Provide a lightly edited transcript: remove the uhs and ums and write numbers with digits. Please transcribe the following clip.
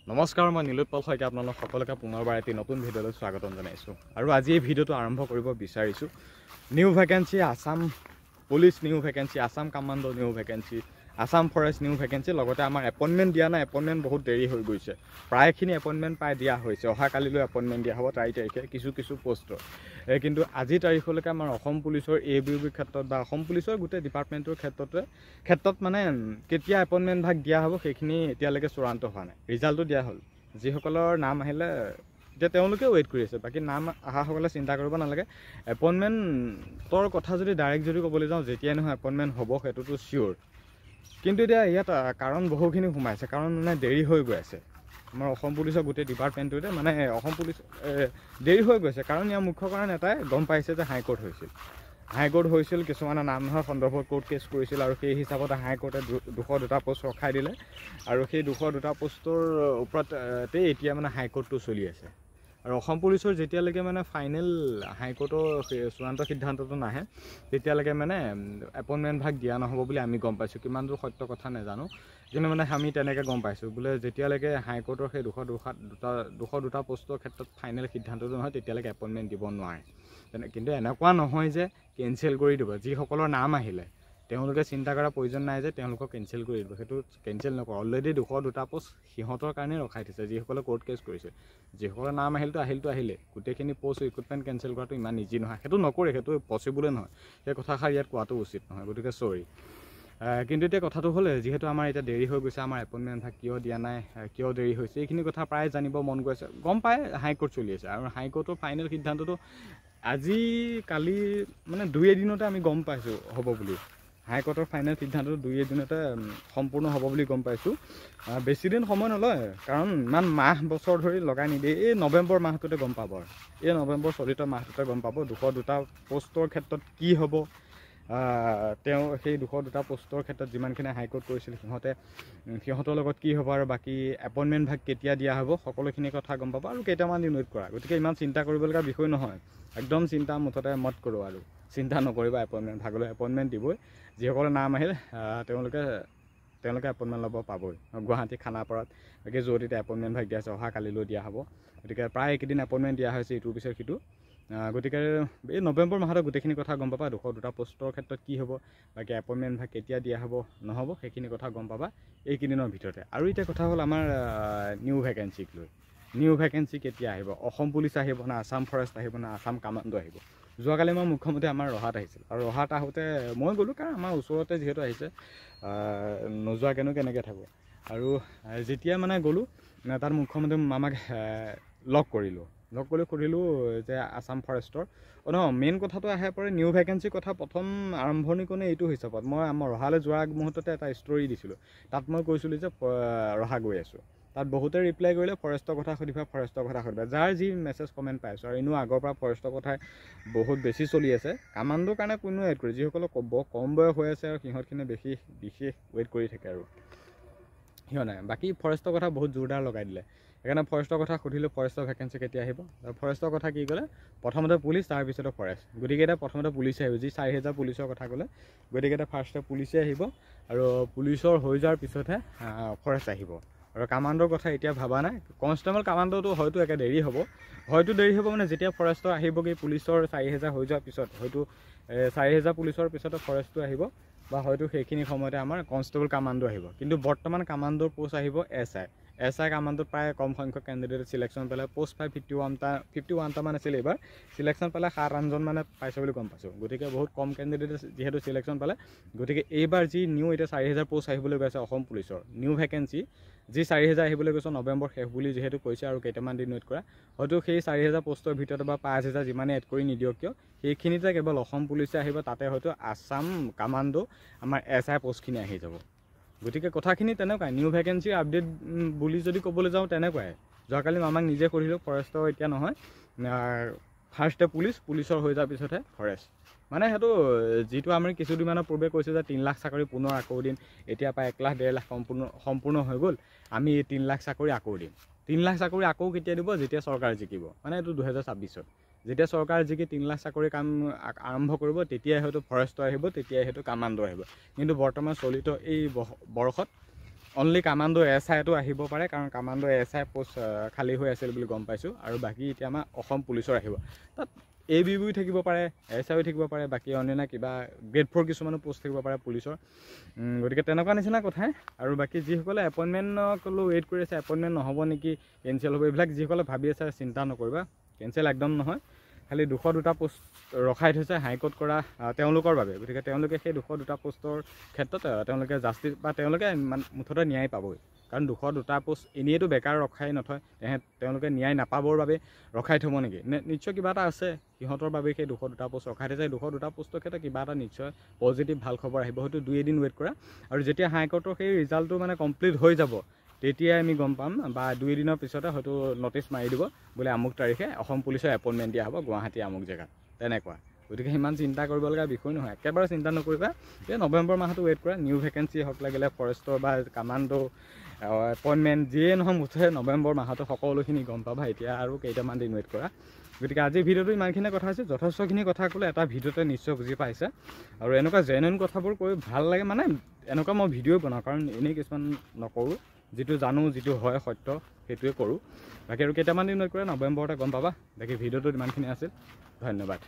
নমস্কাৰ, মই নীলোৎপল শইকীয়া আপোনালোক সকলোকে পুনৰবাৰ এটি নতুন ভিডিঅ'লৈ স্বাগতম জনাইছোঁ। আৰু আজি এই ভিডিঅ'টো আৰম্ভ কৰিব বিচাৰিছোঁ new vacancy, Assam police new vacancy, Assam commando new vacancy, Assam forest new vacancy, লগতে আমাৰ এপইণ্টমেণ্ট দিয়া নাই। এপইণ্টমেণ্ট বহুত দেৰি হৈ গৈছে, প্ৰায়খিনি এপইণ্টমেণ্ট পাই দিয়া হৈছে। অহাকালিলৈ এপইণ্টমেণ্ট দিয়া হ'ব 4 তাৰিখে কিছু পষ্টৰ। কিন্তু আজিৰ তাৰিখলৈকে আমাৰ অসম পুলিচৰ ABUB ক্ষেত্ৰত বা অসম পুলিচৰ গোটেই ডিপাৰ্টমেণ্টৰ ক্ষেত্ৰত মানে কেতিয়া এপইণ্টমেণ্ট ভাগ দিয়া হ'ব সেইখিনি এতিয়ালৈকে চূড়ান্ত হোৱা নাই। ৰিজাল্টটো দিয়া হ'ল, যিসকলৰ নাম আহিলে এতিয়া তেওঁলোকে ৱেইট কৰি আছে। বাকী নাম অহাসকলে চিন্তা কৰিব নালাগে। এপইণ্টমেণ্টৰ কথা যদি ডাইৰেক্ট যদি ক'বলৈ যাওঁ, যেতিয়াই নহয় এপইণ্টমেণ্ট হ'ব সেইটোতো চিয়'ৰ। কিন্তু এতিয়া ইয়াত কাৰণ বহুখিনি সোমাইছে, কাৰণ মানে দেৰি হৈ গৈ আছে আমাৰ অসম পুলিচৰ গোটেই ডিপাৰ্টমেণ্টটোতে। মানে অসম পুলিচ দেৰি হৈ গৈছে, কাৰণ ইয়াৰ মুখ্য কাৰণ এটাই, গম পাইছে যে হাইকোৰ্ট হৈছিল। কিছুমানে নাম নোহোৱাৰ সন্দৰ্ভত কোৰ্ট কেছ কৰিছিল, আৰু সেই হিচাপত হাইকোৰ্টে 202টা পোষ্ট ৰখাই দিলে। আৰু সেই 202টা পোষ্টৰ ওপৰতেই এতিয়া মানে হাইকোৰ্টটো চলি আছে। আৰু অসম পুলিচৰ যেতিয়ালৈকে মানে ফাইনেল হাইকোৰ্টৰ চূড়ান্ত সিদ্ধান্তটো নাহে, তেতিয়ালৈকে মানে এপইণ্টমেণ্ট ভাগ দিয়া নহ'ব বুলি আমি গম পাইছোঁ। কিমান দূৰ সত্য কথা নাজানো, কিন্তু মানে আমি তেনেকৈ গম পাইছোঁ বোলে যেতিয়ালৈকে হাইকোৰ্টৰ সেই 202টা পোষ্টৰ ক্ষেত্ৰত ফাইনেল সিদ্ধান্তটো নহয়, তেতিয়ালৈকে এপইণ্টমেণ্ট দিব নোৱাৰে। কিন্তু এনেকুৱা নহয় যে কেঞ্চেল কৰি দিব। যিসকলৰ নাম আহিলে তেওঁলোকে চিন্তা কৰাৰ প্ৰয়োজন নাই যে তেওঁলোকক কেঞ্চেল কৰি দিব, সেইটো কেঞ্চেল নকৰে। অলৰেডি 202টা পোষ্ট সিহঁতৰ কাৰণে ৰখাই থৈছে, যিসকলে কোৰ্ট কেছ কৰিছে। যিসকলৰ নাম আহিলে গোটেইখিনি পোষ্ট ৰিক্ৰুটমেণ্ট কেঞ্চেল কৰাটো ইমান ইজি নহয়, সেইটো নকৰে, সেইটো পচিবলে নহয়। সেই কথাষাৰ ইয়াত কোৱাটো উচিত নহয়, গতিকে চৰি। কিন্তু এতিয়া কথাটো হ'ল, যিহেতু আমাৰ এতিয়া দেৰি হৈ গৈছে, আমাৰ এপইণ্টমেণ্ট ভাগ কিয় দিয়া নাই, কিয় দেৰি হৈছে, এইখিনি কথা প্ৰায় জানিব মন গৈছে। গম পায় হাইকোৰ্ট চলি আছে, আৰু হাইকোৰ্টৰ ফাইনেল সিদ্ধান্তটো আজি কালি মানে 2 এদিনতে আমি গম পাইছোঁ হ'ব বুলি। হাইকোৰ্টৰ ফাইনেল সিদ্ধান্তটো 2 এদিনতে সম্পূৰ্ণ হ'ব বুলি গম পাইছোঁ। বেছিদিন সময় নলয়, কাৰণ ইমান মাহ বছৰ ধৰি লগাই নিদিয়ে। এই নৱেম্বৰ মাহটোতে গম পাব, আৰু এই নৱেম্বৰ চলিত মাহটোতে গম পাব 202টা পোষ্টৰ ক্ষেত্ৰত কি হ'ব। তেওঁ সেই 202টা পোষ্টৰ ক্ষেত্ৰত যিমানখিনি হাইকোৰ্ট কৰিছিল, সিহঁতৰ লগত কি হ'ব, আৰু বাকী এপইণ্টমেণ্ট ভাগ কেতিয়া দিয়া হ'ব, সকলোখিনি কথা গম পাব। আৰু কেইটামান দিন ৱেইট কৰা, গতিকে ইমান চিন্তা কৰিবলগীয়া বিষয় নহয়। একদম চিন্তা মুঠতে মত কৰোঁ, আৰু চিন্তা নকৰিবা। এপইণ্টমেণ্ট ভাগলৈ এপইণ্টমেণ্ট দিবই। যিসকলৰ নাম আহিল তেওঁলোকে এপইণ্টমেণ্ট ল'ব পাবই। গুৱাহাটী খানাপাৰাত বাকী য'ত এতিয়া এপইণ্টমেণ্ট ভাগ দিয়া আছে, অহাকালিলৈ দিয়া হ'ব। গতিকে প্ৰায় এইকেইদিন এপইণ্টমেণ্ট দিয়া হৈছে ইটোৰ পিছত সিটো। গতিকে এই নৱেম্বৰ মাহতে গোটেইখিনি কথা গম পাবা। 202টা পোষ্টৰ ক্ষেত্ৰত কি হ'ব, বাকী এপইণ্টমেণ্ট ভাগ কেতিয়া দিয়া হ'ব নহ'ব, সেইখিনি কথা গম পাবা এইকেইদিনৰ ভিতৰতে। আৰু এতিয়া কথা হ'ল আমাৰ নিউ ভেকেঞ্চিক লৈ। নিউ ভেকেঞ্চি কেতিয়া আহিব, অসম পুলিচ আহিব নে আছাম ফৰেষ্ট আহিব নে আছাম কামাণ্ডো আহিব। যোৱাকালি মই মুখ্যমন্ত্ৰী আমাৰ ৰহাত আহিছিল, আৰু ৰহাত আহোঁতে মই গ'লোঁ, কাৰণ আমাৰ ওচৰতে যিহেতু আহিছে, নোযোৱাকৈনো কেনেকৈ থাকোঁ। আৰু যেতিয়া মানে গ'লোঁ, তাত মুখ্যমন্ত্ৰী আমাক লগ কৰিলোঁ সুধিলোঁ যে আছাম ফৰেষ্টৰ নহয়, মেইন কথাটো আহে পৰে নিউ ভেকেঞ্চিৰ কথা। প্ৰথম আৰম্ভণি কোনে এইটো হিচাপত, মই আমাৰ ৰহালৈ যোৱাৰ আগমুহূৰ্ততে এটা ষ্টৰি দিছিলোঁ। তাত মই কৈছিলোঁ যে ৰহা গৈ আছোঁ। তাত বহুতে ৰিপ্লাই কৰিলে ফৰেষ্টৰ কথা সুধিবা, যাৰ যি মেছেজ কমেণ্ট পাইছোঁ। আৰু এনেও আগৰ পৰা ফৰেষ্টৰ কথাই বহুত বেছি চলি আছে। কামাণ্ডোৰ কাৰণে কোনো ৱেইট কৰে, যিসকলক কম বয়স হৈ আছে, আৰু সিহঁতখিনি বিশেষ ৱেইট কৰি থাকে, আৰু সিহঁত নাই। বাকী ফৰেষ্টৰ কথা বহুত জোৰদাৰ লগাই দিলে। সেইকাৰণে ফৰেষ্টৰ কথা সুধিলোঁ, ফৰেষ্টৰ ভেকেঞ্চি কেতিয়া আহিব। আৰু ফৰেষ্টৰ কথা কি ক'লে, প্ৰথমতে পুলিচ, তাৰপিছতে ফৰেষ্ট। গতিকেইটা প্ৰথমতে পুলিচে আহিব। যি 4000 পুলিচৰ কথা ক'লে, গতিকেইটা ফাৰ্ষ্টে পুলিচে আহিব, আৰু পুলিচৰ হৈ যোৱাৰ পিছতহে ফৰেষ্ট আহিব। আৰু কামাণ্ডোৰ কথা এতিয়া ভবা নাই। কনষ্টেবল কামাণ্ডোটো হয়তো দেৰি হ'ব মানে যেতিয়া ফৰেষ্টৰ আহিবগৈ, পুলিচৰ 4000 হৈ যোৱাৰ পিছত, হয়তো 4000 পুলিচৰ পিছতে ফৰেষ্টটো আহিব, বা হয়তো সেইখিনি সময়তে আমাৰ কনষ্টেবল কামাণ্ডো আহিব। কিন্তু বৰ্তমান কামাণ্ডোৰ পোষ্ট আহিব SI কামাণ্ডোত প্ৰায় কম সংখ্যক কেণ্ডিডেট চিলেকশ্যন পালে। পোষ্ট 51টামান আছিল, এইবাৰ চিলেকশ্যন পালে 7-8জন মানে পাইছে বুলি গম পাইছোঁ। গতিকে বহুত কম কেণ্ডিডেটে যিহেতু চিলেকশ্যন পালে, গতিকে এইবাৰ যি নিউ এতিয়া 4000 পোষ্ট আহিবলৈ গৈছে অসম পুলিচৰ নিউ ভেকেঞ্চি, যি 4000 আহিবলৈ গৈছে নৱেম্বৰ শেষ বুলি যিহেতু কৈছে, আৰু কেইটামান দিন ৱেইট কৰা, হয়তো সেই 4000 পোষ্টৰ ভিতৰতে বা 5000 যিমানে এড কৰি নিদিয়ক কিয়, সেইখিনিতে কেৱল অসম পুলিচে আহিব। তাতে হয়তো আছাম কামাণ্ডো আমাৰ SI পোষ্টখিনি আহি যাব। গতিকে কথাখিনি তেনেকুৱাই। নিউ ভেকেঞ্চিৰ আপডেট বুলি যদি ক'বলৈ যাওঁ, তেনেকুৱাই। যোৱাকালি আমাক নিজে কৰিলোঁ, ফৰেষ্টৰ এতিয়া নহয়, ফাৰ্ষ্টে পুলিচৰ হৈ যোৱাৰ পিছতহে ফৰেষ্ট। মানে সেইটো যিটো আমি কিছুদিনমানৰ পূৰ্বে কৈছোঁ যে 3 লাখ চাকৰি পুনৰ আকৌ দিম, এতিয়া প্ৰায় 1 লাখ 1.5 লাখ সম্পূৰ্ণ হৈ গ'ল, আমি 3 লাখ চাকৰি আকৌ দিম। 3 লাখ চাকৰি আকৌ কেতিয়া দিব, যেতিয়া চৰকাৰ জিকিব, মানে এইটো 2026ত। যেতিয়া চৰকাৰ জিকি 3 লাখ চাকৰি কাম আৰম্ভ কৰিব, তেতিয়াই হয়তো ফৰেষ্টৰ আহিব, তেতিয়াই হয়তো কামাণ্ডো আহিব। কিন্তু বৰ্তমান চলিত এই বৰ্ষত অনলি কামাণ্ডো SIটো আহিব পাৰে, কাৰণ কামাণ্ডো SI পোষ্ট খালী হৈ আছিল বুলি গম পাইছোঁ। আৰু বাকী এতিয়া আমাৰ অসম পুলিচৰ আহিব, তাত ABBও থাকিব পাৰে, SIও থাকিব পাৰে, বাকী অন্যান্য কিবা গ্ৰেড 4 কিছুমানো পোষ্ট থাকিব পাৰে পুলিচৰ। গতিকে তেনেকুৱা নিচিনা কথাই। আৰু বাকী যিসকলে এপইণ্টমেণ্টকলৈ ৱেইট কৰি আছে, এপইণ্টমেণ্ট নহ'ব নেকি, কেঞ্চেল হ'ব, এইবিলাক যিসকলে ভাবি আছে চিন্তা নকৰিবা, কেঞ্চেল একদম নহয়। খালি 202টা পোষ্ট ৰখাই থৈছে হাইকোৰ্ট কৰা তেওঁলোকৰ বাবে। গতিকে তেওঁলোকে সেই 202টা পোষ্টৰ ক্ষেত্ৰত তেওঁলোকে জাষ্টিছ বা তেওঁলোকে মুঠতে ন্যায় পাবই, কাৰণ 202টা পোষ্ট এনেইতো বেকাৰ ৰখাই নথয়, তেওঁলোকে ন্যায় নাপাবৰ বাবে ৰখাই থ'ব নেকি? নিশ্চয় কিবা এটা আছে সিহঁতৰ বাবে সেই 202টা পোষ্ট ৰখাই থৈছে। 202টা পোষ্টৰ ক্ষেত্ৰত কিবা এটা নিশ্চয় পজিটিভ ভাল খবৰ আহিব, হয়তো 2 এদিন ৱেইট কৰা। আৰু যেতিয়া হাইকোৰ্টৰ সেই ৰিজাল্টটো কমপ্লিট হৈ যাব, তেতিয়াই আমি গম পাম, বা 2 এদিনৰ পিছতে হয়তো নটিচ মাৰি দিব বোলে আমুক তাৰিখে অসম পুলিচৰ এপইণ্টমেণ্ট দিয়া হ'ব গুৱাহাটী আমুক জেগাত, তেনেকুৱা। গতিকে সিমান চিন্তা কৰিবলগীয়া বিষয় নহয়, একেবাৰে চিন্তা নকৰিবা। এই নৱেম্বৰ মাহটো ৱেইট কৰা, নিউ ভেকেঞ্চি হওক লাগিলে ফৰেষ্টৰ বা কামাণ্ডো এপইণ্টমেণ্ট যিয়ে নহয়, মুঠতে নৱেম্বৰ মাহতো সকলোখিনি গম পাবা। এতিয়া আৰু কেইটামান দিন ৱেইট কৰা। গতিকে আজিৰ ভিডিঅ'টো ইমানখিনি কথা হৈছে, যথেষ্টখিনি কথা ক'লে এটা ভিডিঅ'তে নিশ্চয় বুজি পাইছে। আৰু এনেকুৱা জেনুইন কথাবোৰ কৈ ভাল লাগে, এনেকুৱা মই ভিডিঅ' বনাওঁ, কাৰণ এনেই কিছুমান নকৰোঁ, যিটো জানো, যিটো হয় সত্য সেইটোৱে কৰোঁ। বাকী আৰু কেইটামান দিন ৱেইট কৰা, নৱেম্বৰতে গম পাবা। বাকী ভিডিঅ'টোত ইমানখিনি আছিল, ধন্যবাদ।